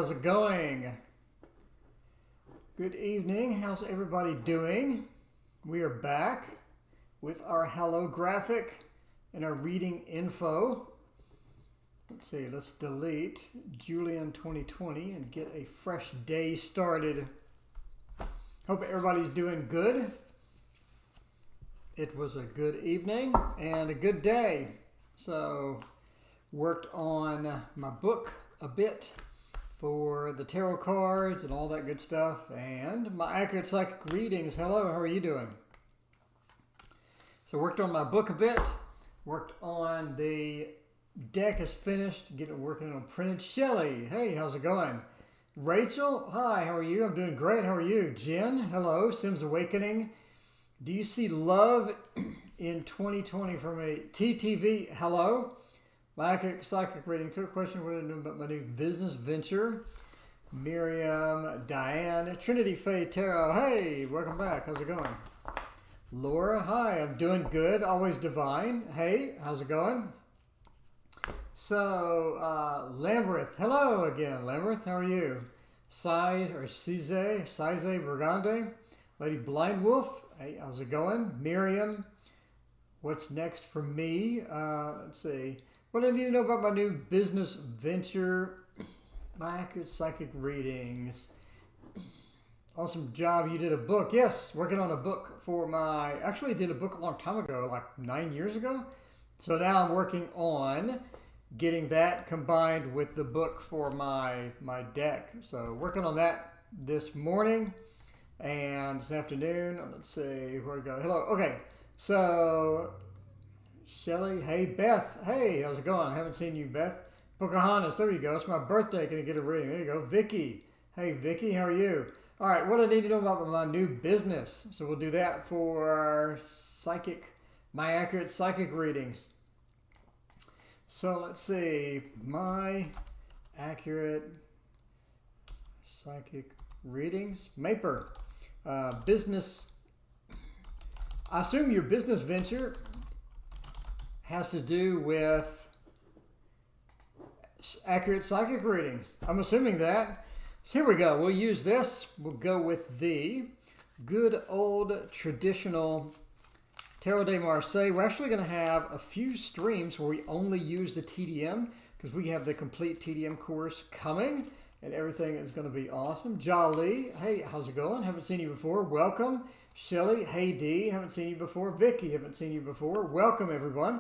how's it going? Good evening. How's everybody doing? We are back with our Hello graphic and our reading info. Let's see, let's delete Julian 2020 and get a fresh day started. Hope everybody's doing good. It was a good evening and a good day. So, worked on my book a bit for the tarot cards and all that good stuff, and my accurate psychic readings. Hello, how are you doing? So worked on my book a bit, worked on the deck is finished, working on printed. Shelly, hey, how's it going? Rachel, hi, how are you? I'm doing great, how are you? Jen, hello, Sims Awakening. Do you see love in 2020 from a TTV? Hello. My accurate psychic reading. Quick question, what are you doing about my new business venture? Miriam, Diane, Trinity Faye Tarot. Hey, welcome back. How's it going? Laura, hi. I'm doing good. Always divine. Hey, how's it going? So, Lambert. Hello again, Lambert. How are you? Size Burgande. Lady Blind Wolf. Hey, how's it going? Miriam. What's next for me? Let's see. What do I need to know about my new business venture? My accurate psychic readings. Awesome job. You did a book. Yes, working on a book for my... Actually, I did a book a long time ago, like 9 years ago. So now I'm working on getting that combined with the book for my deck. So working on that this morning and this afternoon. Let's see where to go. Hello. Okay. So... Shelly, hey, Beth, hey, how's it going? I haven't seen you, Beth. Pocahontas, there you go. It's my birthday. Can I get a reading? There you go. Vicky, hey, Vicky, how are you? All right, what do I need to know about my new business? So we'll do that for my accurate psychic readings. So let's see, my accurate psychic readings. Maper, business. I assume your business venture has to do with accurate psychic readings. I'm assuming that. So here we go. We'll use this. We'll go with the good old traditional Tarot de Marseille. We're actually going to have a few streams where we only use the TDM because we have the complete TDM course coming and everything is going to be awesome. Jolly, hey, how's it going? Haven't seen you before. Welcome. Shelly, hey D, haven't seen you before. Vicky, haven't seen you before. Welcome everyone.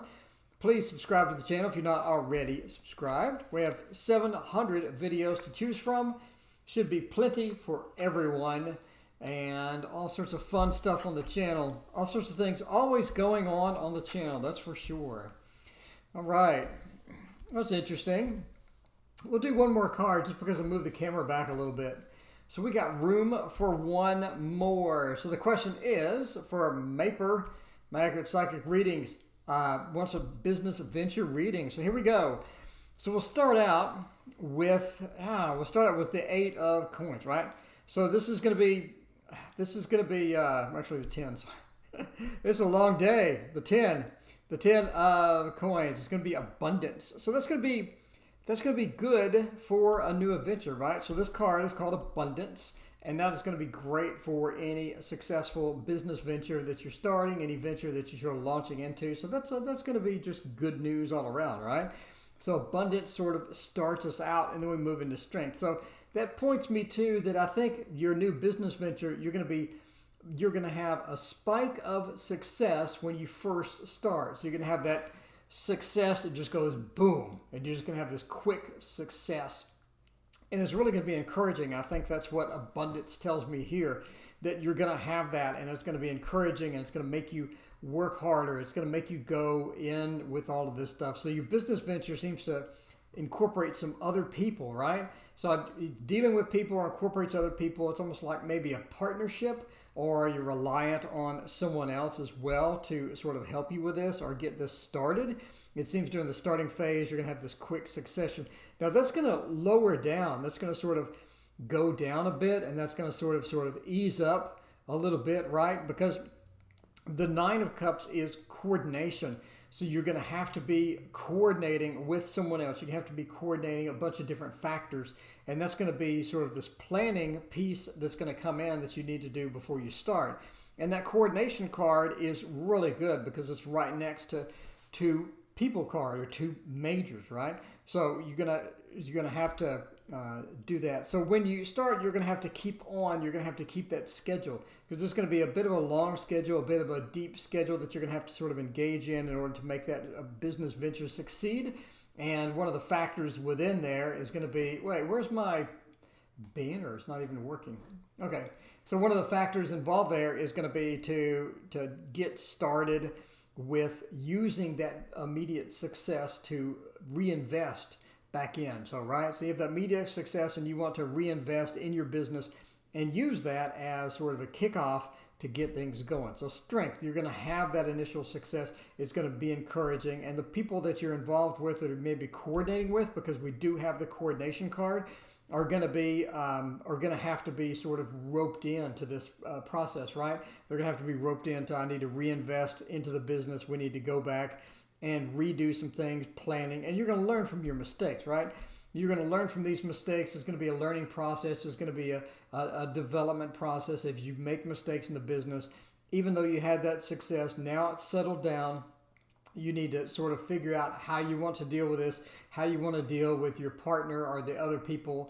Please subscribe to the channel if you're not already subscribed. We have 700 videos to choose from. Should be plenty for everyone. And all sorts of fun stuff on the channel. All sorts of things always going on the channel, that's for sure. All right. That's interesting. We'll do one more card just because I moved the camera back a little bit. So we got room for one more. So the question is, for Maper, my accurate psychic readings, wants a business venture reading. So here we go. So we'll start out with the 8 of coins, right? So this is going to be actually the 10s. This is a long day. The 10 of coins. It's going to be abundance. So that's going to be good for a new adventure, right? So this card is called abundance. And that is going to be great for any successful business venture that you're starting, any venture that you're launching into. So that's going to be just good news all around, right? So abundance sort of starts us out, and then we move into strength. So that points me to that I think your new business venture, you're going to have a spike of success when you first start. So you're going to have that success that just goes boom, and you're just going to have this quick success. And it's really going to be encouraging. I think that's what abundance tells me here, that you're going to have that, and it's going to be encouraging, and it's going to make you work harder. It's going to make you go in with all of this stuff. So your business venture seems to incorporate some other people, right? So dealing with people or incorporates other people, it's almost like maybe a partnership, or you're reliant on someone else as well to sort of help you with this or get this started. It seems during the starting phase, you're going to have this quick succession. Now that's going to lower down. That's going to sort of go down a bit, and that's going to sort of ease up a little bit, right? Because the 9 of Cups is coordination. So you're going to have to be coordinating with someone else. You have to be coordinating a bunch of different factors. And that's going to be sort of this planning piece that's going to come in that you need to do before you start. And that coordination card is really good because it's right next to two people card or two majors, right? So you're gonna have to do that. So when you start, you're gonna have to keep that schedule, because it's gonna be a bit of a long schedule, a bit of a deep schedule that you're gonna have to sort of engage in order to make that business venture succeed. And one of the factors within there is gonna be, wait, where's my banner? It's not even working. Okay, so one of the factors involved there is gonna be to get started with using that immediate success to reinvest back in. So, right, so you have that immediate success and you want to reinvest in your business and use that as sort of a kickoff to get things going. So strength, you're going to have that initial success. It's going to be encouraging. And the people that you're involved with or maybe coordinating with, because we do have the coordination card, are going to have to be sort of roped into this process, right? They're going to have to be roped into, I need to reinvest into the business. We need to go back and redo some things, planning, and you're going to learn from your mistakes, right? You're going to learn from these mistakes. It's going to be a learning process. It's going to be a development process. If you make mistakes in the business, even though you had that success, now it's settled down. You need to sort of figure out how you want to deal with this, how you want to deal with your partner or the other people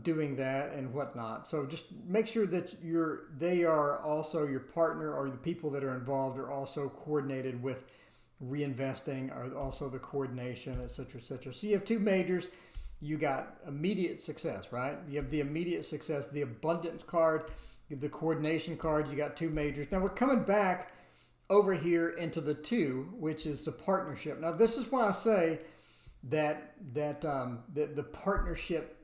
doing that and whatnot. So just make sure that they are also, your partner or the people that are involved are also coordinated with reinvesting, or also the coordination, et cetera, et cetera. So you have two majors. You got immediate success, right? You have the immediate success, the abundance card, the coordination card. You got two majors. Now we're coming back over here into the two, which is the partnership. Now this is why I say that the partnership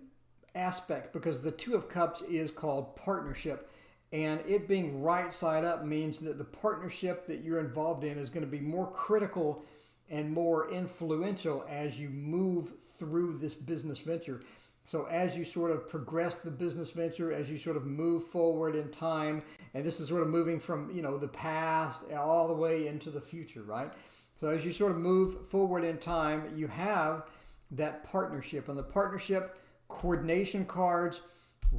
aspect, because the Two of Cups is called partnership, and it being right side up means that the partnership that you're involved in is going to be more critical and more influential as you move through this business venture. So as you sort of progress the business venture, as you sort of move forward in time, and this is sort of moving from, the past all the way into the future, right? So as you sort of move forward in time, you have that partnership, and the partnership coordination cards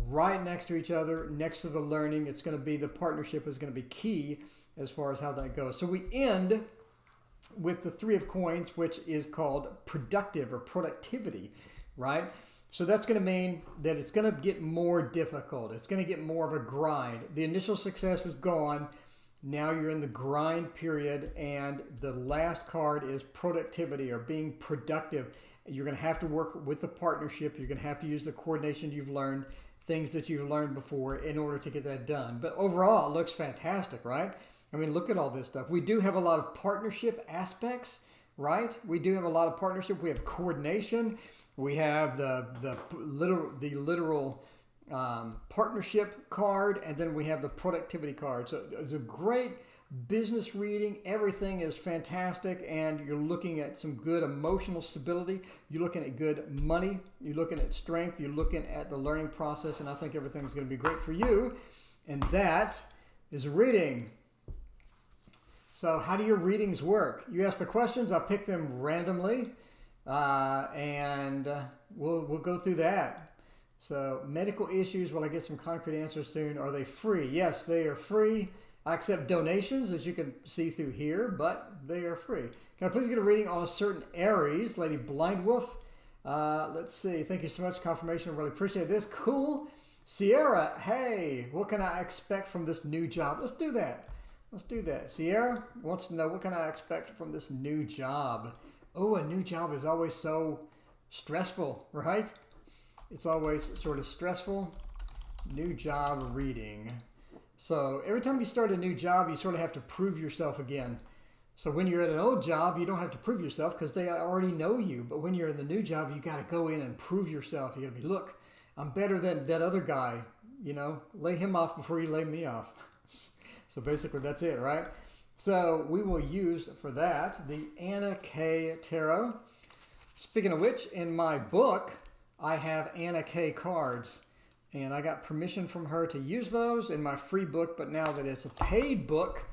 right next to each other, next to the learning. It's going to be, the partnership is going to be key as far as how that goes. So we end with the Three of Coins, which is called productive or productivity, right? So that's going to mean that it's going to get more difficult. It's going to get more of a grind. The initial success is gone. Now you're in the grind period, and the last card is productivity or being productive. You're going to have to work with the partnership. You're going to have to use the coordination you've learned, things that you've learned before, in order to get that done. But overall, it looks fantastic, right? I mean, look at all this stuff. We do have a lot of partnership aspects, right? We do have a lot of partnership. We have coordination. We have the literal partnership card, and then we have the productivity card. So it's a great business reading. Everything is fantastic, and you're looking at some good emotional stability. You're looking at good money. You're looking at strength. You're looking at the learning process, and I think everything's going to be great for you. And that is a reading. So how do your readings work? You ask the questions. I'll pick them randomly, and we'll go through that. So medical issues, will I get some concrete answers soon? Are they free? Yes, they are free. I accept donations, as you can see through here, but they are free. Can I please get a reading on certain Aries? Lady Blind Wolf. Let's see. Thank you so much. Confirmation. I really appreciate this. Cool. Sierra, hey, what can I expect from this new job? Let's do that. Let's do that. Sierra wants to know, what can I expect from this new job? Oh, a new job is always so stressful, right? It's always sort of stressful. New job reading. So every time you start a new job, you sort of have to prove yourself again. So when you're at an old job, you don't have to prove yourself because they already know you. But when you're in the new job, you got to go in and prove yourself. You got to be, look, I'm better than that other guy. Lay him off before you lay me off. So basically that's it, right? So we will use for that the Anna K Tarot. Speaking of which, in my book, I have Anna K cards. And I got permission from her to use those in my free book, but now that it's a paid book,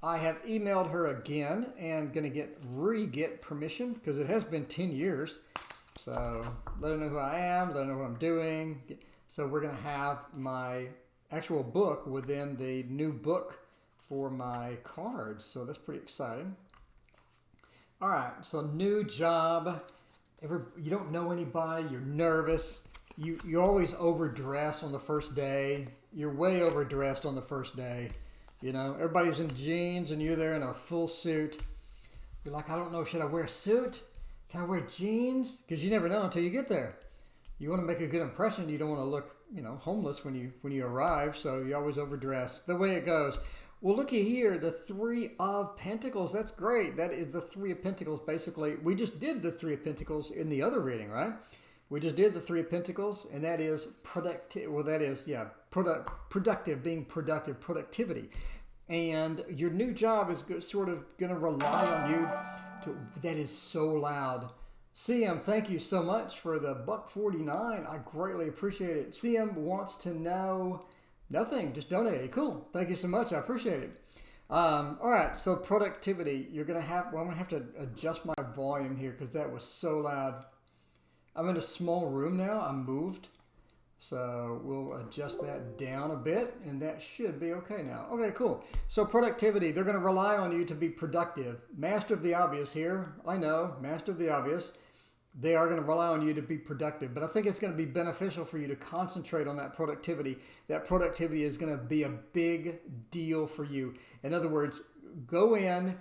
I have emailed her again and going to get permission because it has been 10 years. So let her know who I am, let her know what I'm doing. So we're going to have my actual book within the new book for my cards. So that's pretty exciting. All right, so new job. You don't know anybody, you're nervous. You always overdress on the first day. You're way overdressed on the first day. You know, everybody's in jeans and you're there in a full suit. You're like, I don't know, should I wear a suit? Can I wear jeans? Because you never know until you get there. You want to make a good impression. You don't want to look, you know, homeless when you arrive. So you always overdress. The way it goes. Well, looky here, the Three of Pentacles. That's great. That is the Three of Pentacles. Basically, we just did the Three of Pentacles in the other reading, right? We just did the Three of Pentacles, and that is productive. Well, that is, yeah, productive, being productive, productivity. And your new job is sort of going to rely on you to, that is so loud. CM, thank you so much for the $1.49. I greatly appreciate it. CM wants to know nothing, just donated. Cool. Thank you so much. I appreciate it. All right, so productivity. You're going to have, well, I'm going to have to adjust my volume here because that was so loud. I'm in a small room now. I moved. So we'll adjust that down a bit, and that should be okay now. Okay, cool. So productivity, they're going to rely on you to be productive. Master of the obvious here. I know, master of the obvious. They are going to rely on you to be productive, but I think it's going to be beneficial for you to concentrate on that productivity. That productivity is going to be a big deal for you. In other words, go in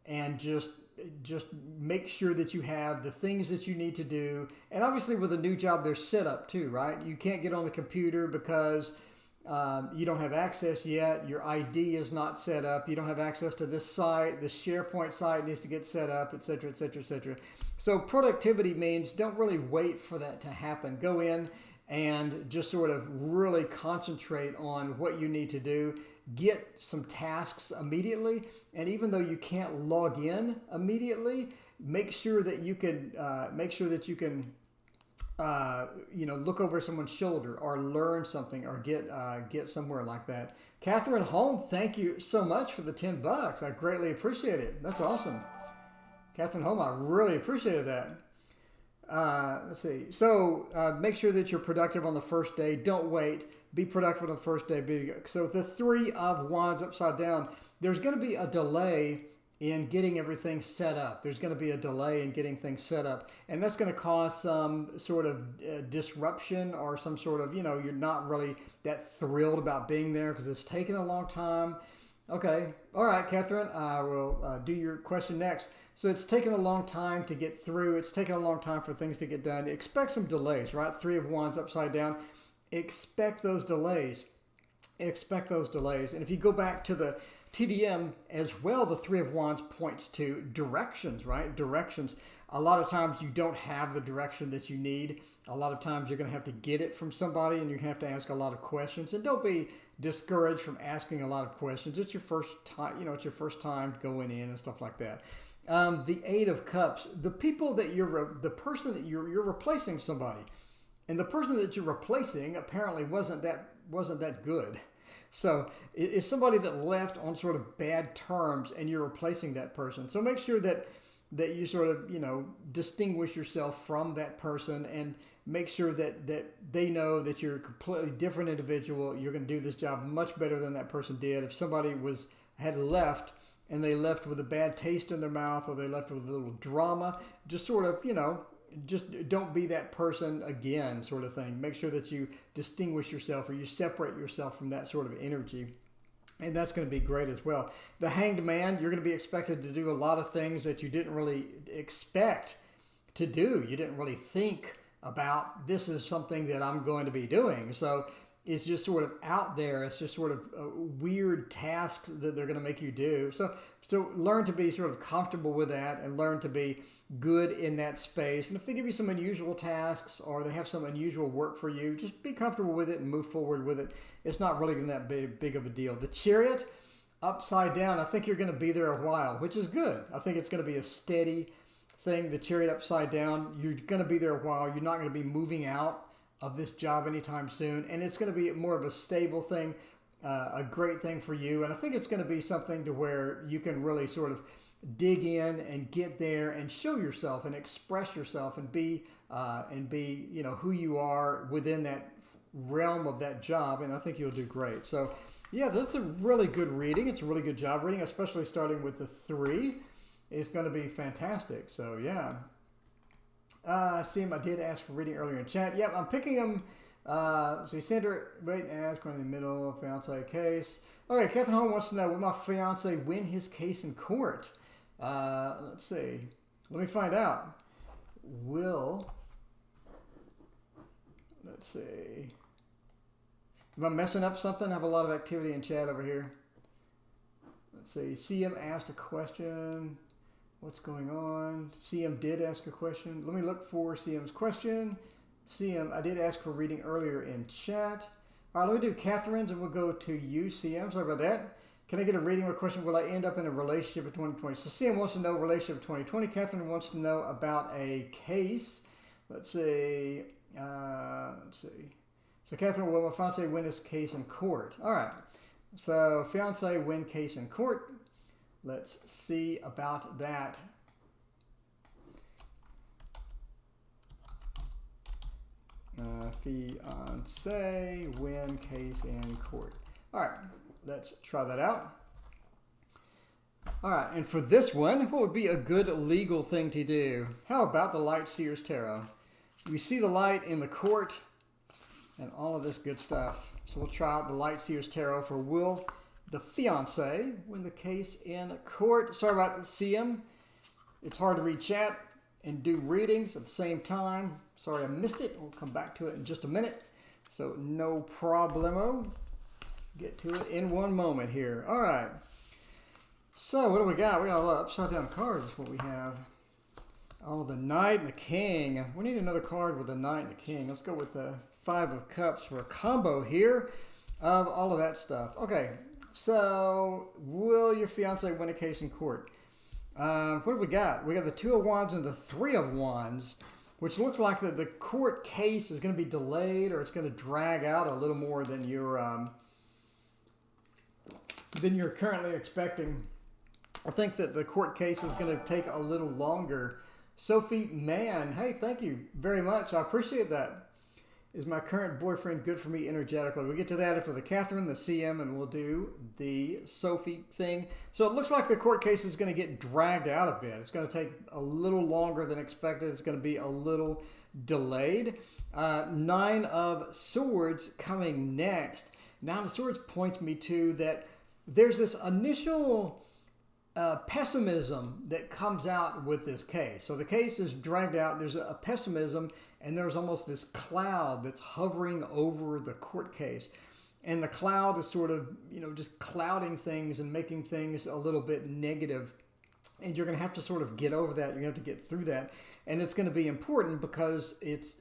and just make sure that you have the things that you need to do. And obviously with a new job, there's setup too, right? You can't get on the computer because you don't have access yet. Your ID is not set up. You don't have access to this site. The SharePoint site needs to get set up, etc., etc., etc. So productivity means don't really wait for that to happen. Go in and just sort of really concentrate on what you need to do. Get some tasks immediately, and even though you can't log in immediately, make sure that you can look over someone's shoulder or learn something or get somewhere like that. Catherine Holm, thank you so much for the $10. I greatly appreciate it. That's awesome. Catherine Holm, I really appreciated that. Let's see. So make sure that you're productive on the first day. Don't wait. Be productive on the first day. So the Three of Wands upside down, there's going to be a delay in getting everything set up. There's going to be a delay in getting things set up. And that's going to cause some sort of disruption or some sort of, you're not really that thrilled about being there because it's taken a long time. Okay. All right, Catherine, I will do your question next. So it's taken a long time to get through. It's taken a long time for things to get done. Expect some delays, right? Three of Wands upside down. Expect those delays. Expect those delays. And if you go back to the TDM as well, the Three of Wands points to directions, right? Directions. A lot of times you don't have the direction that you need. A lot of times you're going to have to get it from somebody and you have to ask a lot of questions. And don't be discouraged from asking a lot of questions. It's your first time, it's your first time going in and stuff like that. The Eight of Cups, the people that the person that you're replacing somebody, and the person that you're replacing apparently wasn't that good. So it's somebody that left on sort of bad terms, and you're replacing that person. So make sure that you sort of distinguish yourself from that person, and make sure that they know that you're a completely different individual. You're going to do this job much better than that person did. If somebody had left, and they left with a bad taste in their mouth, or they left with a little drama, just sort of, just don't be that person again, sort of thing. Make sure that you distinguish yourself or you separate yourself from that sort of energy. And that's going to be great as well. The Hanged Man, you're going to be expected to do a lot of things that you didn't really expect to do. You didn't really think about, this is something that I'm going to be doing. So it's just sort of out there. It's just sort of a weird task that they're going to make you do. So learn to be sort of comfortable with that and learn to be good in that space. And if they give you some unusual tasks or they have some unusual work for you, just be comfortable with it and move forward with it. It's not really that big of a deal. The Chariot, upside down, I think you're going to be there a while, which is good. I think it's going to be a steady thing. The Chariot upside down, you're going to be there a while. You're not going to be moving out of this job anytime soon. And it's going to be more of a stable thing. a great thing for you. And I think it's going to be something to where you can really sort of dig in and get there and show yourself and express yourself and be you know, who you are within that realm of that job. And I think you'll do great. So yeah, that's a really good reading. It's a really good job reading, especially starting with the 3. It's going to be fantastic. So yeah. See him. I did ask for reading earlier in chat. Yep, I'm picking them. See, Sandra, wait and ask when in the middle of fiance case. Okay, Catherine Holm wants to know, will my fiance win his case in court? Let's see. Let me find out. Let's see. Am I messing up something? I have a lot of activity in chat over here. Let's see. CM asked a question. What's going on? CM did ask a question. Let me look for CM's question. CM, I did ask for reading earlier in chat. All right, let me do Catherine's and we'll go to you, CM. Sorry about that. Can I get a reading or question? Will I end up in a relationship in 2020? So CM wants to know relationship of 2020. Catherine wants to know about a case. Let's see. So Catherine, will my fiance win his case in court? All right. So fiance win case in court. Let's see about that. Fiance win case in court. All right, let's try that out. All right, and for this one, what would be a good legal thing to do? How about the Light Seers Tarot? We see the light in the court and all of this good stuff. So we'll try out the Light Seers Tarot for will the fiance win the case in court. Sorry about the CM. It's hard to read chat and do readings at the same time. Sorry I missed it. We'll come back to it in just a minute. So no problemo. Get to it in one moment here. All right. So what do we got? We got a lot of upside down cards is what we have. Oh, the Knight and the King. We need another card with the Knight and the King. Let's go with the 5 of Cups for a combo here of all of that stuff. Okay. So will your fiance win a case in court? What do we got? We got the 2 of Wands and the 3 of Wands, which looks like the court case is going to be delayed or it's going to drag out a little more than you're currently expecting. I think that the court case is going to take a little longer. Sophie Mann, hey, thank you very much. I appreciate that. Is my current boyfriend good for me energetically? We'll get to that for the Catherine, the CM, and we'll do the Sophie thing. So it looks like the court case is going to get dragged out a bit. It's going to take a little longer than expected. It's going to be a little delayed. 9 of Swords coming next. 9 of Swords points me to that there's this initial pessimism that comes out with this case. So the case is dragged out. There's a pessimism, and there's almost this cloud that's hovering over the court case. And the cloud is sort of, just clouding things and making things a little bit negative. And you're going to have to sort of get over that. You're going to have to get through that. And it's going to be important because it's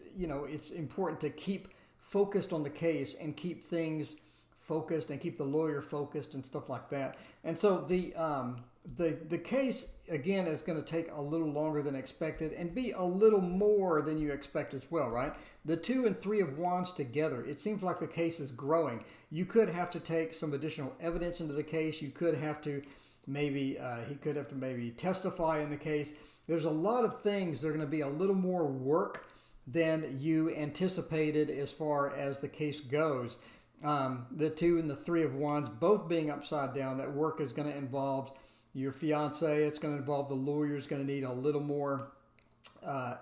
important to keep focused on the case and keep things focused and keep the lawyer focused and stuff like that. And so the case, again, is going to take a little longer than expected and be a little more than you expect as well, right? The 2 and 3 of Wands together, it seems like the case is growing. You could have to take some additional evidence into the case. You could have to maybe, he could have to maybe testify in the case. There's a lot of things that are going to be a little more work than you anticipated as far as the case goes. The 2 and the 3 of Wands both being upside down, that work is going to involve your fiance. It's going to involve the lawyer. Is going to need a little more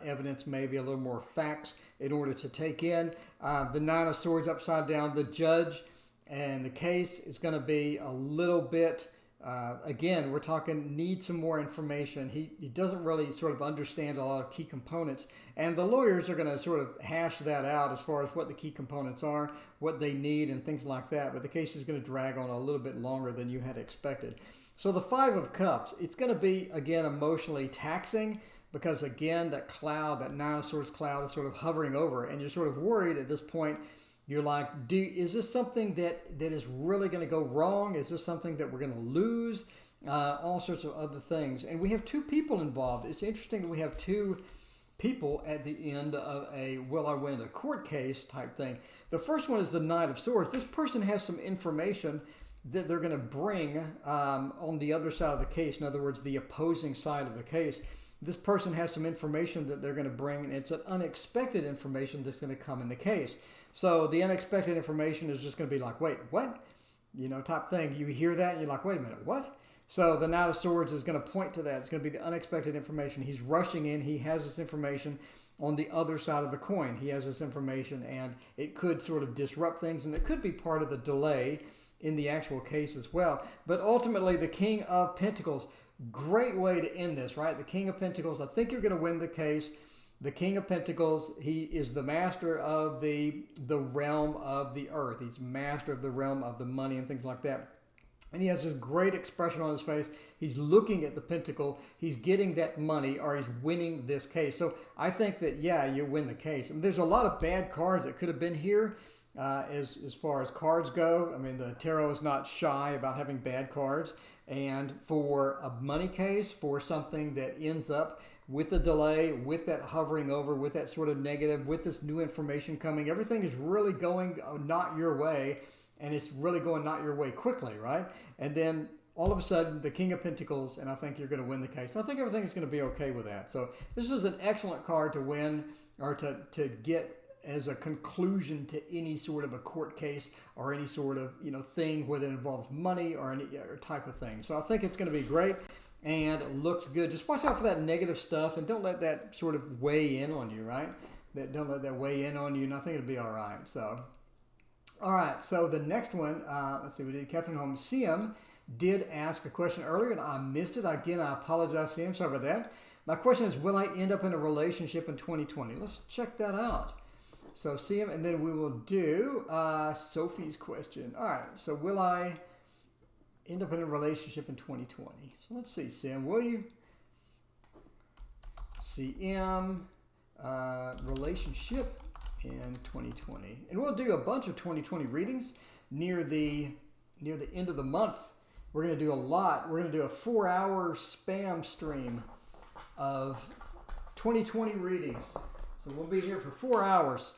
evidence, maybe a little more facts in order to take in. The 9 of Swords upside down, the judge and the case is going to be a little bit, again, we're talking need some more information. He doesn't really sort of understand a lot of key components, and the lawyers are going to sort of hash that out as far as what the key components are, what they need, and things like that. But the case is going to drag on a little bit longer than you had expected. So the 5 of Cups, it's going to be, again, emotionally taxing because, again, that cloud, that 9 of Swords cloud is sort of hovering over, and you're sort of worried at this point. You're like, is this something that is really going to go wrong? Is this something that we're going to lose? All sorts of other things. And we have 2 people involved. It's interesting that we have 2 people at the end of a will I win a court case type thing. The first one is the Knight of Swords. This person has some information that they're going to bring on the other side of the case. In other words, the opposing side of the case. This person has some information that they're going to bring, and it's an unexpected information that's going to come in the case. So the unexpected information is just going to be like, wait, what? You know, type thing. You hear that and you're like, wait a minute, what? So the Knight of Swords is going to point to that. It's going to be the unexpected information. He's rushing in. He has this information on the other side of the coin. He has this information, and it could sort of disrupt things, and it could be part of the delay in the actual case as well. But ultimately, the King of Pentacles, great way to end this, right? The King of Pentacles, I think you're going to win the case. The King of Pentacles, he is the master of the realm of the earth. He's master of the realm of the money and things like that. And he has this great expression on his face. He's looking at the pentacle. He's getting that money, or he's winning this case. So I think that, yeah, you win the case. I mean, there's a lot of bad cards that could have been here as far as cards go. I mean, the tarot is not shy about having bad cards. And for a money case, for something that ends up with a delay, with that hovering over, with that sort of negative, with this new information coming, everything is really going not your way. And it's really going not your way quickly, right? And then all of a sudden, the King of Pentacles, and I think you're going to win the case. And I think everything's going to be okay with that. So this is an excellent card to win, or to get as a conclusion to any sort of a court case or any sort of, you know, thing where that involves money or any type of thing. So I think it's going to be great and it looks good. Just watch out for that negative stuff and don't let that sort of weigh in on you, right? Don't let that weigh in on you, and I think it'll be all right. So. All right, so the next one, let's see, we did Catherine Holmes. CM did ask a question earlier, and I missed it. Again, I apologize, CM. Sorry about that. My question is, will I end up in a relationship in 2020? Let's check that out. So CM, and then we will do Sophie's question. All right, so will I end up in a relationship in 2020? So let's see, CM, will you? CM, relationship in 2020, and we'll do a bunch of 2020 readings near the end of the month. We're going to do a lot. We're going to do a 4-hour spam stream of 2020 readings. So we'll be here for 4 hours,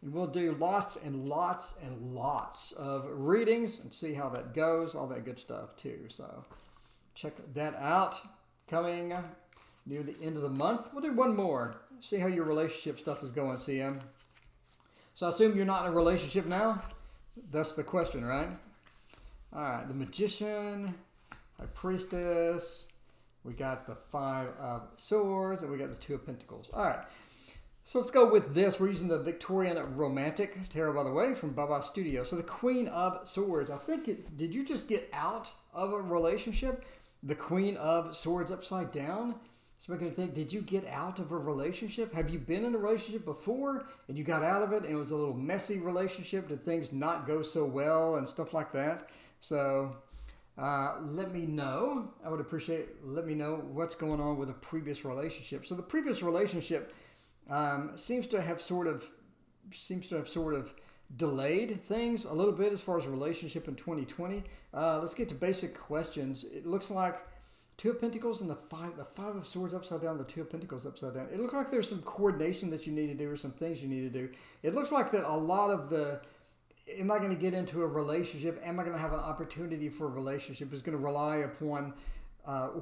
and we'll do lots and lots and lots of readings and see how that goes, all that good stuff too. So check that out. Coming near the end of the month, we'll do one more. See how your relationship stuff is going, CM. So I assume you're not in a relationship now? That's the question, right? All right, the Magician, High Priestess, we got the 5 of Swords, and we got the 2 of Pentacles. All right, so let's go with this. We're using the Victorian Romantic Tarot, by the way, from Baba Studio. So the Queen of Swords, I think, did you just get out of a relationship? The Queen of Swords upside down? So making me think, did you get out of a relationship? Have you been in a relationship before and you got out of it and it was a little messy relationship? Did things not go so well and stuff like that? So let me know. I would appreciate, let me know what's going on with a previous relationship. So the previous relationship seems to have sort of delayed things a little bit as far as a relationship in 2020. Let's get to basic questions. It looks like 2 of Pentacles and the 5 of Swords upside down, the 2 of Pentacles upside down. It looks like there's some coordination that you need to do or some things you need to do. It looks like that a lot of the, am I going to get into a relationship? Am I going to have an opportunity for a relationship is going to rely upon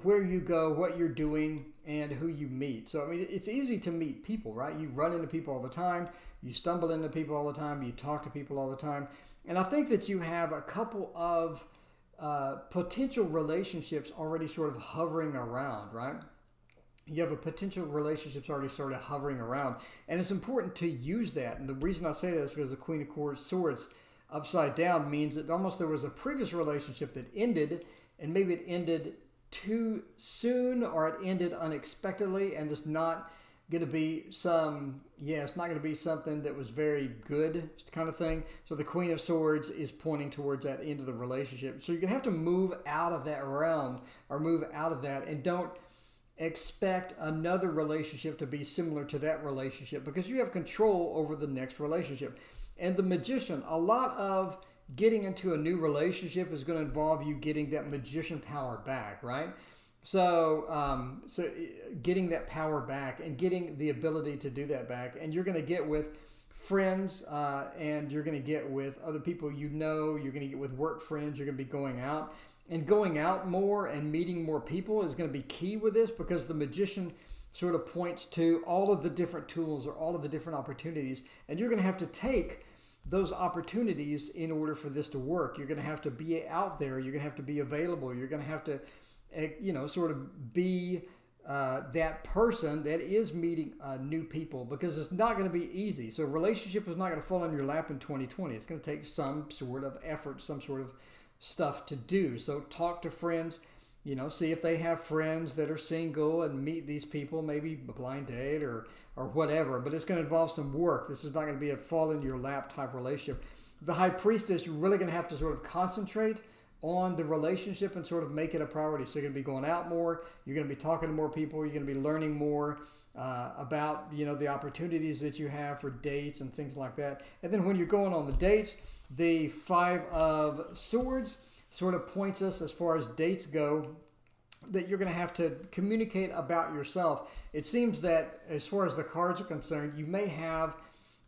where you go, what you're doing, and who you meet. So, I mean, it's easy to meet people, right? You run into people all the time. You stumble into people all the time. You talk to people all the time. And I think that you have a couple of potential relationships already sort of hovering around, right? You have a potential relationships already sort of hovering around. And it's important to use that. And the reason I say that is because the Queen of Swords upside down means that almost there was a previous relationship that ended, and maybe it ended too soon or it ended unexpectedly, and it's not going to be it's not going to be something that was very good kind of thing. So the Queen of Swords is pointing towards that end of the relationship. So you're going to have to move out of that realm or move out of that, and don't expect another relationship to be similar to that relationship, because you have control over the next relationship. And the Magician, a lot of getting into a new relationship is going to involve you getting that magician power back, right? So getting that power back and getting the ability to do that back, and you're going to get with friends, and you're going to get with other people you know. You're going to get with work friends. You're going to be going out. And going out more and meeting more people is going to be key with this, because the magician sort of points to all of the different tools or all of the different opportunities. And you're going to have to take those opportunities in order for this to work. You're going to have to be out there. You're going to have to be available. You're going to have to, sort of be that person that is meeting new people, because it's not going to be easy. So relationship is not going to fall on your lap in 2020. It's going to take some sort of effort, some sort of stuff to do. So talk to friends, see if they have friends that are single, and meet these people, maybe a blind date or whatever. But it's going to involve some work. This is not going to be a fall in your lap type relationship. The high priestess, you're really going to have to sort of concentrate on the relationship and sort of make it a priority. So you're going to be going out more. You're going to be talking to more people. You're going to be learning more about the opportunities that you have for dates and things like that. And then when you're going on the dates, the Five of Swords sort of points us, as far as dates go, that you're going to have to communicate about yourself. It seems that as far as the cards are concerned, you may have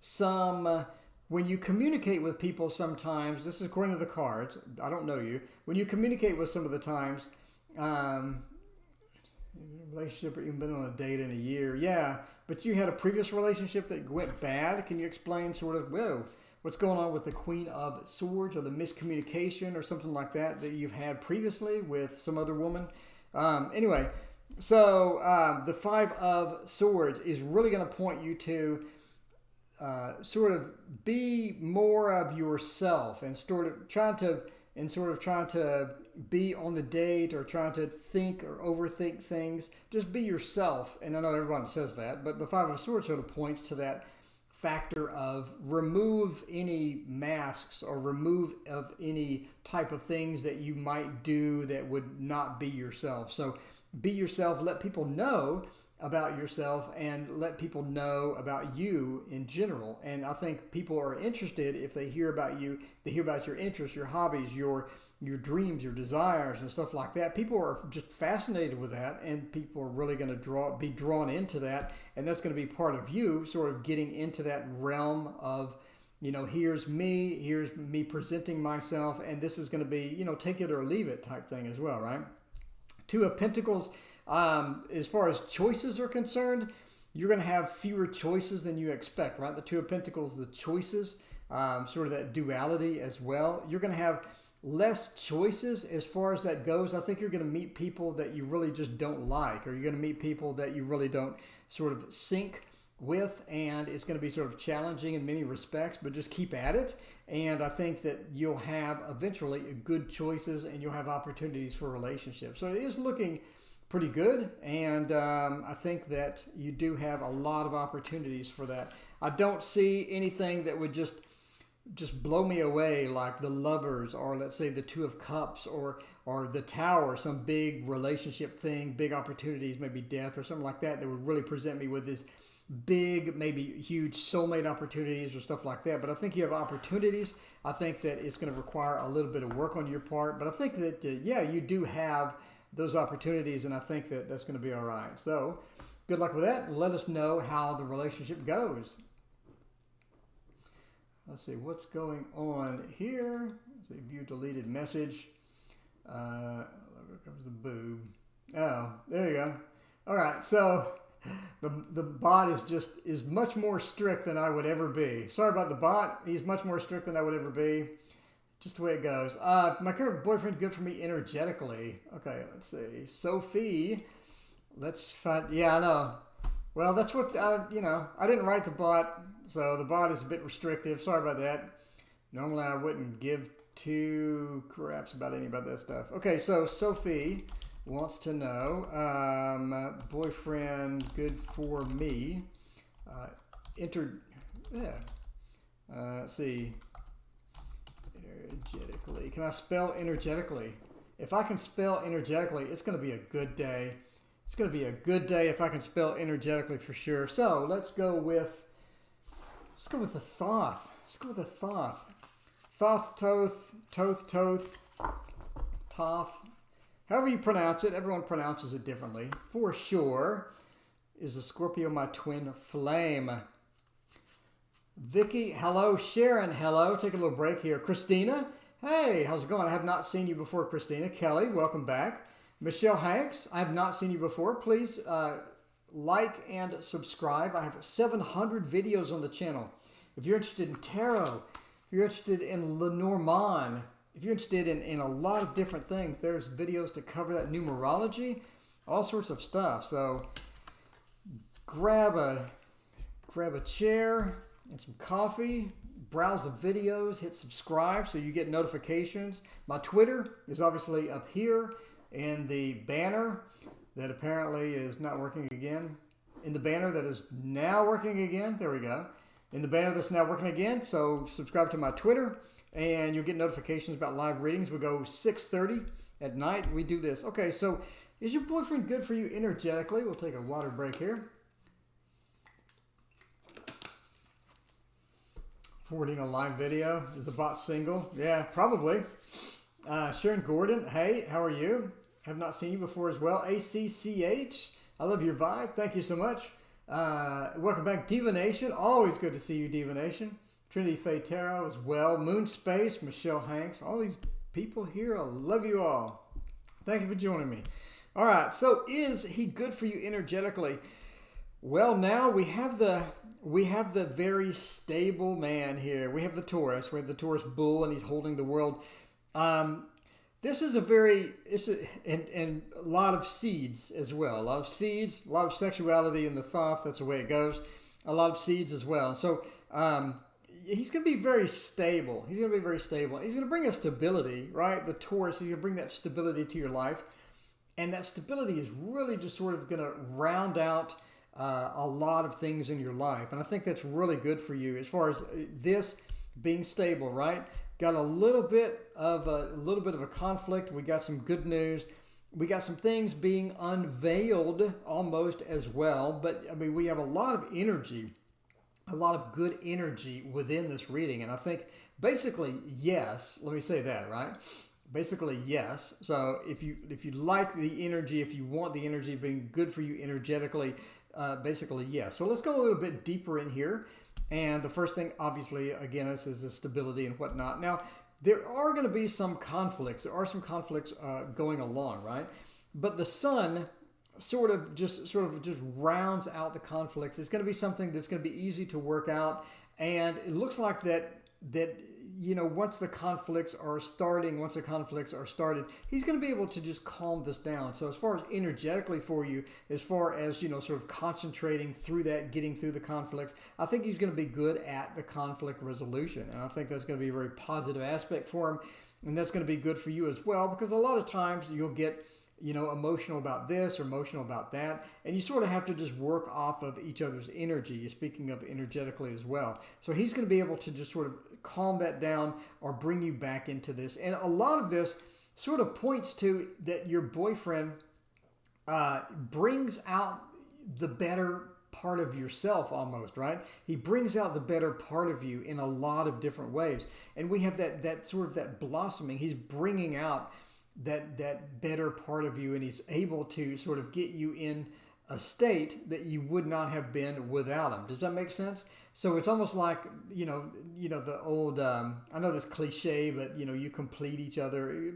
some, when you communicate with people sometimes, this is according to the cards, I don't know you, when you communicate with some of the times, relationship or even been on a date in a year, yeah, but you had a previous relationship that went bad. Can you explain sort of, what's going on with the Queen of Swords, or the miscommunication or something like that you've had previously with some other woman? Anyway, so the Five of Swords is really going to point you to sort of be more of yourself, and sort of trying to be on the date, or trying to think or overthink things. Just be yourself. And I know everyone says that, but the Five of Swords sort of points to that factor of remove any masks, or remove of any type of things that you might do that would not be yourself. So be yourself, let people know about yourself, and let people know about you in general. And I think people are interested if they hear about you, they hear about your interests, your hobbies, your dreams, your desires, and stuff like that. People are just fascinated with that, and people are really going to be drawn into that, and that's going to be part of you sort of getting into that realm of, here's me presenting myself, and this is going to be, take it or leave it type thing as well, right? Two of Pentacles, as far as choices are concerned, you're going to have fewer choices than you expect, right? The Two of Pentacles, the choices, sort of that duality as well. You're going to have less choices as far as that goes. I think you're going to meet people that you really just don't like, or you're going to meet people that you really don't sort of sync with, and it's going to be sort of challenging in many respects, but just keep at it. And I think that you'll have eventually good choices, and you'll have opportunities for relationships. So it is looking pretty good, and I think that you do have a lot of opportunities for that. I don't see anything that would just blow me away, like the Lovers, or let's say the Two of Cups, or the Tower, some big relationship thing, big opportunities, maybe death or something like that would really present me with this big, maybe huge soulmate opportunities or stuff like that. But I think you have opportunities. I think that it's going to require a little bit of work on your part, but I think that you do have those opportunities, and I think that that's going to be all right. So good luck with that. Let us know how the relationship goes. Let's see what's going on here. Let's see, view deleted message. Here comes the boob. Oh, there you go. All right, so the bot is much more strict than I would ever be. Sorry about the bot. He's much more strict than I would ever be. Just the way it goes. My current boyfriend, good for me energetically. Okay, let's see. Sophie, let's find. Yeah, I know. Well, that's what I didn't write the bot, so the bot is a bit restrictive. Sorry about that. Normally, I wouldn't give two craps about any about that stuff. Okay, so Sophie wants to know, boyfriend, good for me. Let's see. Energetically. Can I spell energetically? If I can spell energetically, it's going to be a good day. It's going to be a good day if I can spell energetically for sure. So let's go with the Thoth. Let's go with the Thoth. Thoth, Toth, Toth, Toth, Toth. however you pronounce it, everyone pronounces it differently. For sure, is a Scorpio my twin flame. Vicky, hello. Sharon, hello. Take a little break here. Christina, hey, how's it going? I have not seen you before, Christina. Kelly, welcome back. Michelle Hanks, I have not seen you before. Please like and subscribe. I have 700 videos on the channel. If you're interested in tarot, if you're interested in Lenormand, if you're interested in a lot of different things, there's videos to cover that, numerology, all sorts of stuff. So grab a chair and some coffee, browse the videos, hit subscribe so you get notifications. My Twitter is obviously up here in the banner that apparently is not working again. In the banner that is now working again. There we go. In the banner that's now working again. So subscribe to my Twitter and you'll get notifications about live readings. We go 6:30 at night. We do this. Okay, so is your boyfriend good for you energetically? We'll take a water break here. Forwarding a live video. Is the bot single? Yeah, probably. Sharon Gordon, hey, how are you? Have not seen you before as well. ACCH, I love your vibe. Thank you so much. Welcome back, Diva Nation. Always good to see you, Diva Nation. Trinity Faye Tarot as well. Moon Space, Michelle Hanks. All these people here, I love you all. Thank you for joining me. All right, so is he good for you energetically? Well, now we have the very stable man here. We have the Taurus. We have the Taurus bull, and he's holding the world. This is and a lot of seeds as well. A lot of seeds, a lot of sexuality in the thought. That's the way it goes. A lot of seeds as well. So he's going to be very stable. He's going to be very stable. He's going to bring us stability, right? The Taurus, he's going to bring that stability to your life. And that stability is really just sort of going to round out a lot of things in your life. And I think that's really good for you as far as this being stable, right? Got a little bit of a conflict. We got some good news. We got some things being unveiled almost as well. But I mean, we have a lot of energy, a lot of good energy within this reading. And I think basically, yes, let me say that, right? Basically, yes. So if you like the energy, if you want the energy being good for you energetically, basically, yes. So let's go a little bit deeper in here. And the first thing, obviously, again, is the stability and whatnot. Now, there are going to be some conflicts. There are some conflicts going along, right? But the sun sort of just rounds out the conflicts. It's going to be something that's going to be easy to work out. And it looks like that you know, once the conflicts are started, he's going to be able to just calm this down. So as far as energetically for you, as far as, you know, sort of concentrating through that, getting through the conflicts, I think he's going to be good at the conflict resolution. And I think that's going to be a very positive aspect for him. And that's going to be good for you as well, because a lot of times you'll get, you know, emotional about this or emotional about that. And you sort of have to just work off of each other's energy, speaking of energetically as well. So he's going to be able to just sort of calm that down or bring you back into this. And a lot of this sort of points to that your boyfriend brings out the better part of yourself almost, right? He brings out the better part of you in a lot of different ways. And we have that sort of that blossoming. He's bringing out that better part of you, and he's able to sort of get you in a state that you would not have been without him. Does that make sense? So it's almost like, you know the old, I know this cliche, but, you know, you complete each other,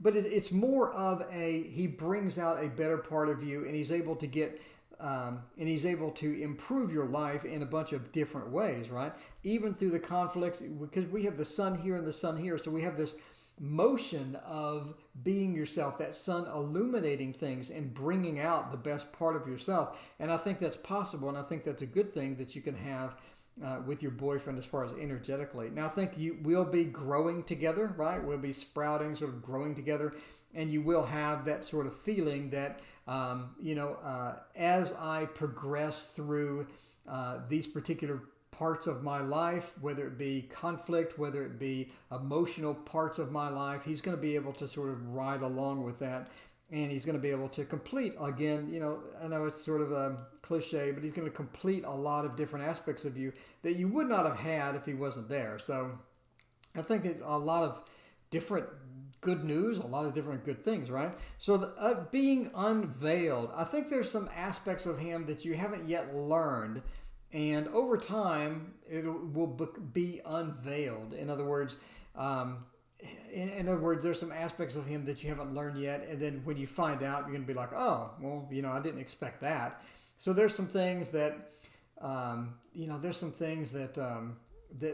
but it's more of he brings out a better part of you, and he's able to get, and he's able to improve your life in a bunch of different ways, right? Even through the conflicts, because we have the sun here and the sun here, so we have this motion of being yourself, that sun illuminating things and bringing out the best part of yourself. And I think that's possible, and I think that's a good thing that you can have with your boyfriend as far as energetically. Now, I think you will be growing together, right? We'll be sprouting, sort of growing together, and you will have that sort of feeling that, as I progress through these particular parts of my life, whether it be conflict, whether it be emotional parts of my life, he's going to be able to sort of ride along with that. And he's going to be able to complete, again, you know, I know it's sort of a cliche, but he's going to complete a lot of different aspects of you that you would not have had if he wasn't there. So I think it's a lot of different good news, a lot of different good things, right? So being unveiled, I think there's some aspects of him that you haven't yet learned, and over time it will be unveiled. In other words, there's some aspects of him that you haven't learned yet, and then when you find out, you're going to be like, oh, well, I didn't expect that. So there's some things that, there's some things that are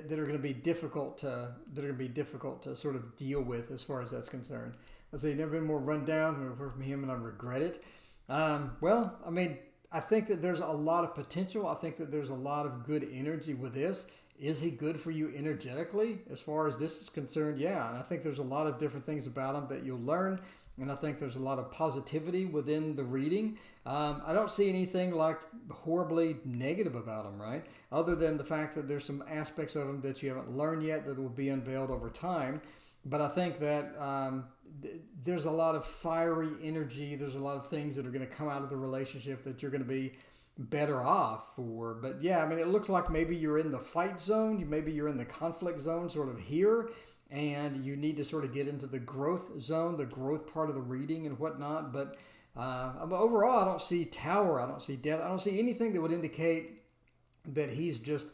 going to be difficult to sort of deal with as far as that's concerned. Let's say never been more run down. We've heard from him, and I regret it. I think that there's a lot of potential. I think that there's a lot of good energy with this. Is he good for you energetically as far as this is concerned? Yeah, and I think there's a lot of different things about him that you'll learn, and I think there's a lot of positivity within the reading. I don't see anything like horribly negative about him, right? Other than the fact that there's some aspects of him that you haven't learned yet that will be unveiled over time. But I think that there's a lot of fiery energy. There's a lot of things that are going to come out of the relationship that you're going to be better off for. But yeah, it looks like maybe you're in the fight zone. Maybe you're in the conflict zone sort of here. And you need to sort of get into the growth zone, the growth part of the reading and whatnot. But overall, I don't see Tower. I don't see death. I don't see anything that would indicate that he's just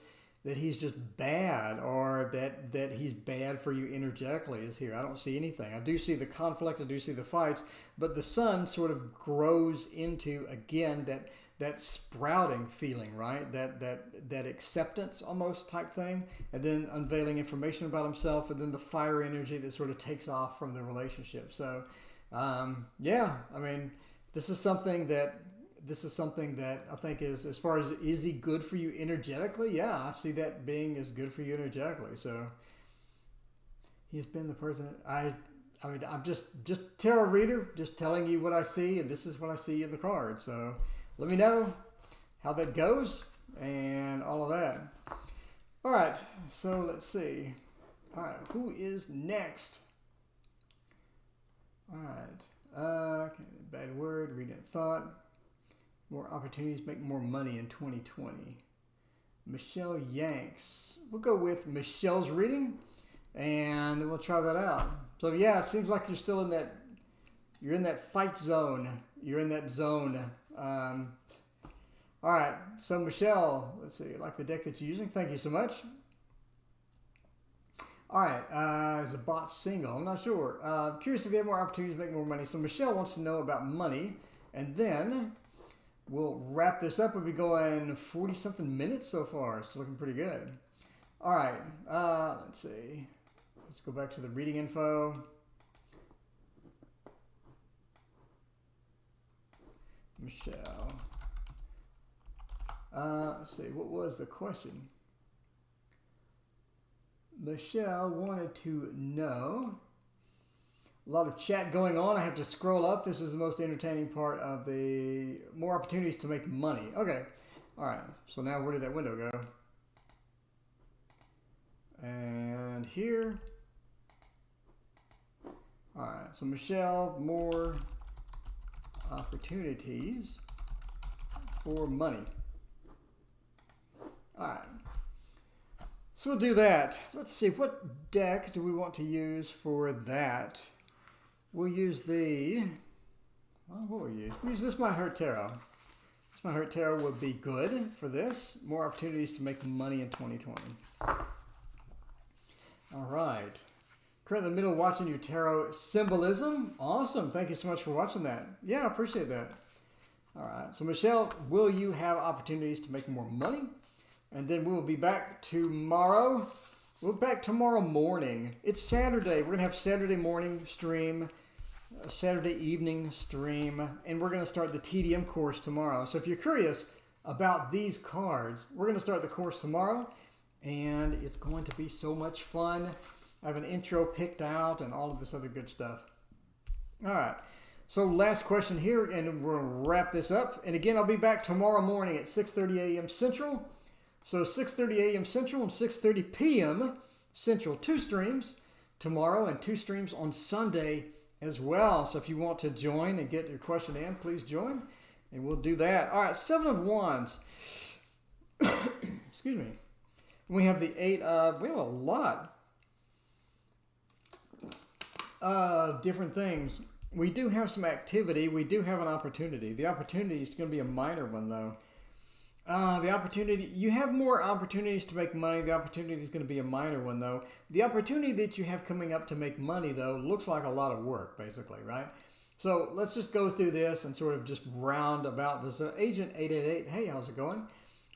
bad, or that he's bad for you energetically is here. I don't see anything. I do see the conflict. I do see the fights. But the sun sort of grows into, again, that sprouting feeling, right? That acceptance almost type thing, and then unveiling information about himself, and then the fire energy that sort of takes off from the relationship. So, this is something that I think is, as far is he good for you energetically? Yeah, I see that being as good for you energetically. So he's been the person I'm just tarot reader, just telling you what I see, and this is what I see in the card. So let me know how that goes and all of that. All right, so let's see. All right, who is next? All right, bad word, reading thought. More opportunities, make more money in 2020. Michelle Yanks. We'll go with Michelle's reading, and then we'll try that out. So yeah, it seems like you're still in that. You're in that fight zone. You're in that zone. All right. So Michelle, let's see. Like the deck that you're using. Thank you so much. All right. Is a bot single? I'm not sure. Curious if you have more opportunities to make more money. So Michelle wants to know about money, and then we'll wrap this up. We'll be going 40-something minutes so far. It's looking pretty good. All right. Let's see. Let's go back to the reading info. Michelle. Let's see. What was the question? Michelle wanted to know. A lot of chat going on. I have to scroll up. This is the most entertaining part of the more opportunities to make money. Okay. All right. So now where did that window go? And here. All right. So Michelle, more opportunities for money. All right. So we'll do that. Let's see. What deck do we want to use for that? We'll use the, what will we use? We'll use This Might Hurt Tarot. This Might Hurt Tarot would be good for this. More opportunities to make money in 2020. All right. Currently in the middle of watching your tarot symbolism. Awesome. Thank you so much for watching that. Yeah, I appreciate that. All right. So Michelle, will you have opportunities to make more money? And then we will be back tomorrow. We're back tomorrow morning. It's Saturday. We're going to have Saturday morning stream, Saturday evening stream, and we're going to start the TDM course tomorrow. So if you're curious about these cards, we're going to start the course tomorrow, and it's going to be so much fun. I have an intro picked out and all of this other good stuff. All right. So last question here, and we're going to wrap this up. And again, I'll be back tomorrow morning at 6:30 a.m. Central. So 6:30 a.m. Central and 6:30 p.m. Central. 2 streams tomorrow and 2 streams on Sunday as well. So if you want to join and get your question in, please join. And we'll do that. All right, 7 of Wands. Excuse me. We have the 8 of, we have a lot. different things. We do have some activity. We do have an opportunity. The opportunity is going to be a minor one, though. The opportunity, you have more opportunities to make money. The opportunity is going to be a minor one, though. The opportunity that you have coming up to make money, though, looks like a lot of work, basically, right? So let's just go through this and sort of just round about this. Agent 888, hey, how's it going?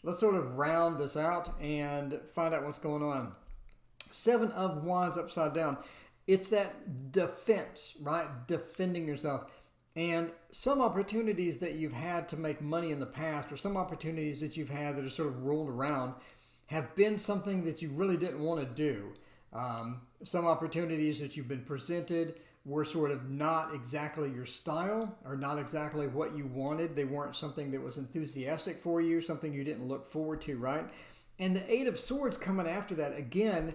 Let's sort of round this out and find out what's going on. 7 of Wands upside down. It's that defense, right? Defending yourself. And some opportunities that you've had to make money in the past, or some opportunities that you've had that are sort of rolled around, have been something that you really didn't want to do. Some opportunities that you've been presented were sort of not exactly your style, or not exactly what you wanted. They weren't something that was enthusiastic for you, something you didn't look forward to, right? And the 8 of Swords coming after that, again,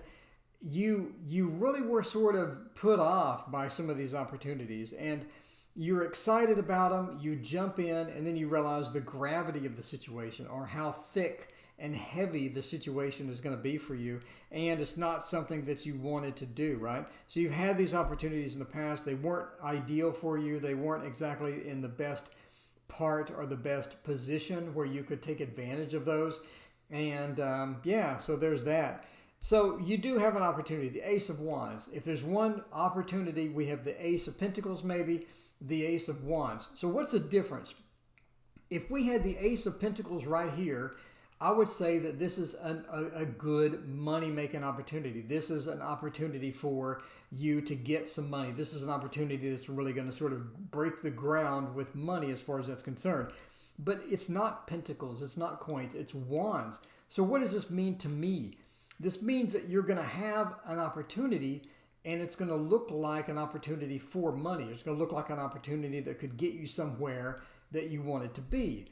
you really were sort of put off by some of these opportunities, and you're excited about them, you jump in, and then you realize the gravity of the situation, or how thick and heavy the situation is going to be for you, and it's not something that you wanted to do, right? So you've had these opportunities in the past. They weren't ideal for you. They weren't exactly in the best part or the best position where you could take advantage of those. And yeah, so there's that. So you do have an opportunity, the Ace of Wands. If there's one opportunity, we have the Ace of Pentacles, maybe the Ace of Wands. So what's the difference? If we had the Ace of Pentacles right here, I would say that this is a good money-making opportunity. This is an opportunity for you to get some money. This is an opportunity that's really going to sort of break the ground with money as far as that's concerned. But it's not pentacles, it's not coins, it's wands. So what does this mean to me? This means that you're going to have an opportunity, and it's going to look like an opportunity for money. It's going to look like an opportunity that could get you somewhere that you want it to be.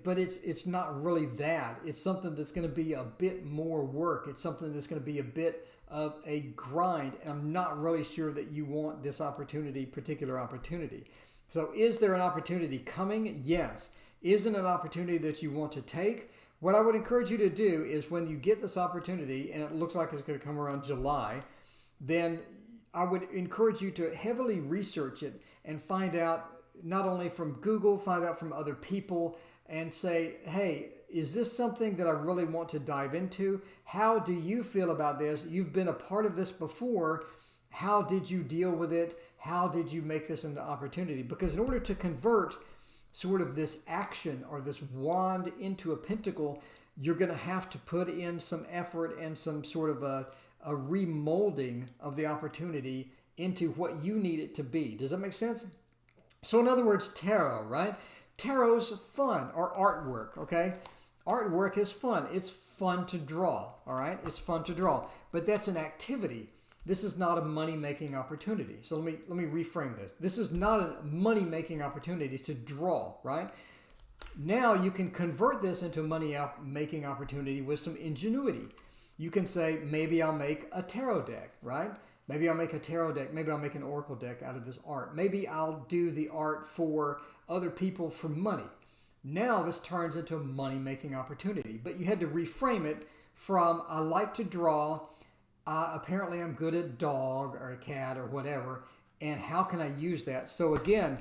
But it's not really that. It's something that's going to be a bit more work. It's something that's going to be a bit of a grind. And I'm not really sure that you want this particular opportunity. So is there an opportunity coming? Yes. Isn't it an opportunity that you want to take? What I would encourage you to do is when you get this opportunity, and it looks like it's going to come around July, then I would encourage you to heavily research it and find out, not only from Google, find out from other people, and say, hey, is this something that I really want to dive into? How do you feel about this? You've been a part of this before. How did you deal with it? How did you make this into opportunity? Because in order to convert sort of this action or this wand into a pentacle, you're going to have to put in some effort and some sort of a remolding of the opportunity into what you need it to be. Does that make sense? So in other words, tarot, right? Tarot's fun, or artwork, okay? Artwork is fun. It's fun to draw, all right? It's fun to draw, but that's an activity. This is not a money-making opportunity. So let me reframe this. This is not a money-making opportunity to draw, right? Now you can convert this into a money-making opportunity with some ingenuity. You can say, maybe I'll make a tarot deck, right? Maybe I'll make a tarot deck. Maybe I'll make an oracle deck out of this art. Maybe I'll do the art for other people for money. Now this turns into a money-making opportunity. But you had to reframe it from, I like to draw, apparently I'm good at dog or a cat or whatever, and how can I use that? So again,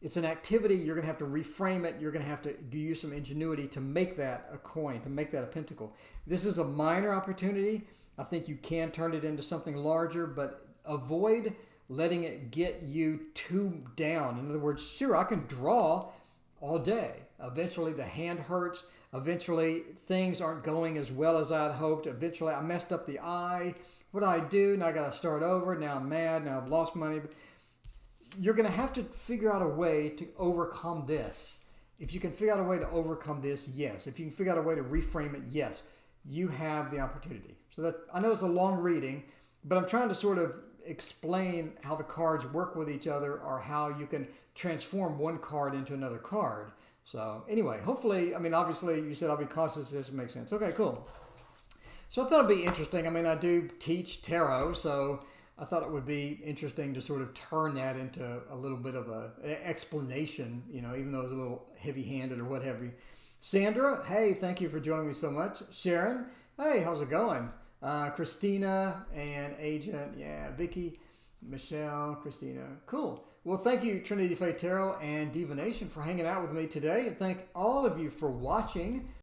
it's an activity. You're going to have to reframe it. You're going to have to use some ingenuity to make that a coin, to make that a pentacle. This is a minor opportunity. I think you can turn it into something larger, but avoid letting it get you too down. In other words, sure, I can draw all day. Eventually the hand hurts. Eventually things aren't going as well as I'd hoped. Eventually I messed up the eye. What do I do? Now I got to start over. Now I'm mad. Now I've lost money. You're going to have to figure out a way to overcome this. If you can figure out a way to overcome this, yes. If you can figure out a way to reframe it, yes. You have the opportunity. So that, I know it's a long reading, but I'm trying to sort of explain how the cards work with each other, or how you can transform one card into another card. So anyway, hopefully, I mean, obviously you said I'll be cautious. This makes sense. Okay, cool. So I thought it'd be interesting. I mean, I do teach tarot, so I thought it would be interesting to sort of turn that into a little bit of an explanation, you know, even though it's a little heavy-handed or what have you. Sandra, hey, thank you for joining me so much. Sharon, hey, how's it going? Christina and Agent, yeah, Vicky, Michelle, Christina. Cool. Well, thank you, Trinity Faith Tarot and Divination, for hanging out with me today. And thank all of you for watching.